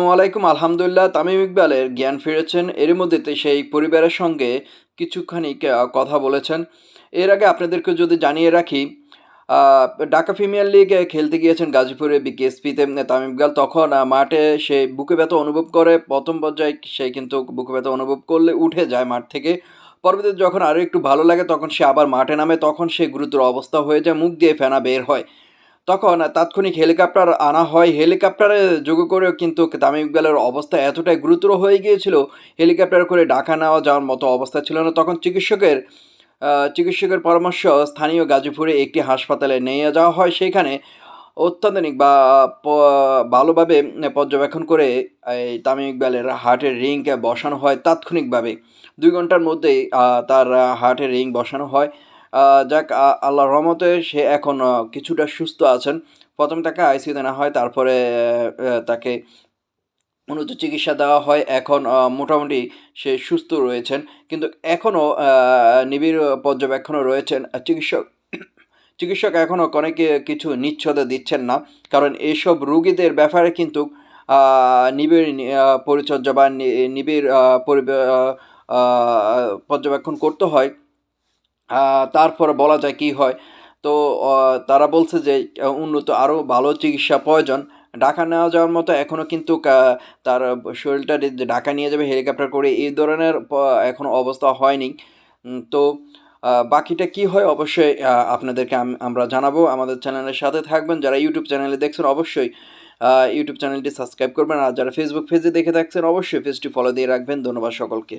আসসালামু আলাইকুম। আলহামদুলিল্লাহ তামিম ইকবালের জ্ঞান ফিরেছেন। এরই মধ্যে সেই পরিবারের সঙ্গে কিছুখানি কথা বলেছেন। এর আগে আপনাদেরকে যদি জানিয়ে রাখি, আ ঢাকা প্রিমিয়ার লিগে খেলতে গিয়েছেন গাজীপুরে বিকেএসপিতে তামিম ইকবাল। তখন মাঠে সে বুকে ব্যথা অনুভব করে। ১ম পর্যায়ে সে কিন্তু বুকে ব্যথা অনুভব করলে উঠে যায় মাঠ থেকে। পরবর্তীতে যখন আরো একটু ভালো লাগে তখন সে আবার মাঠে নামে। তখন সে গুরুতর অবস্থা হয়ে যায়। মুখ দিয়ে ফেনা বের হয়। তখন তাৎক্ষণিক হেলিকপ্টার আনা হয়। হেলিকপ্টারে যোগে করেও কিন্তু তামিম ইকবালের অবস্থা এতটাই গুরুতর হয়ে গিয়েছিল, হেলিকপ্টারে করে ঢাকা নেওয়া যাওয়ার মতো অবস্থা ছিল না। তখন চিকিৎসকের পরামর্শ স্থানীয় গাজীপুরে একটি হাসপাতালে নিয়ে যাওয়া হয়। সেখানে অত্যাধুনিক বা প ভালোভাবে পর্যবেক্ষণ করে এই তামিম ইকবালের হার্টের রিং বসানো হয় তাৎক্ষণিকভাবে। ২ ঘন্টার মধ্যেই তার হার্টের রিং বসানো হয়। আ যাক আল্লাহর রহমতে সে এখন কিছুটা সুস্থ আছেন। ১ম তাকে আইসিইউতে নেওয়া হয়, তারপরে তাকে উন্নত চিকিৎসা দেওয়া হয়। এখন মোটামুটি সে সুস্থ রয়েছেন। কিন্তু এখনও নিবিড় পর্যবেক্ষণে রয়েছেন। চিকিৎসক এখনও অনেকে কিছু নিশ্চয়তা দিচ্ছেন না। কারণ এসব রোগীদের ব্যাপারে কিন্তু আ নিবিড় পরিচর্যা বা নিবিড় আ পর্যবেক্ষণ করতে হয়। আ তারপরে বলা যায় কি হয়। তো অ তারা বলছে যে উন্নত আরও ভালো চিকিৎসা প্রয়োজন। ঢাকা নেওয়া যাওয়ার মতো এখনো কিন্তু তার শরীরটা যে ঢাকা নিয়ে যাবে হেলিকপ্টার করে এই ধরনের এখনো অবস্থা হয়নি। তো বাকিটা কি হয় অবশ্যই আপনাদেরকে আমরা জানাবো। আমাদের চ্যানেলের সাথে থাকবেন। যারা YouTube চ্যানেলে দেখছেন অবশ্যই YouTube চ্যানেলটি সাবস্ক্রাইব করবেন। আর যারা Facebook পেজে দেখে থাকছেন অবশ্যই পেজটি ফলো দিয়ে রাখবেন। ধন্যবাদ সকলকে।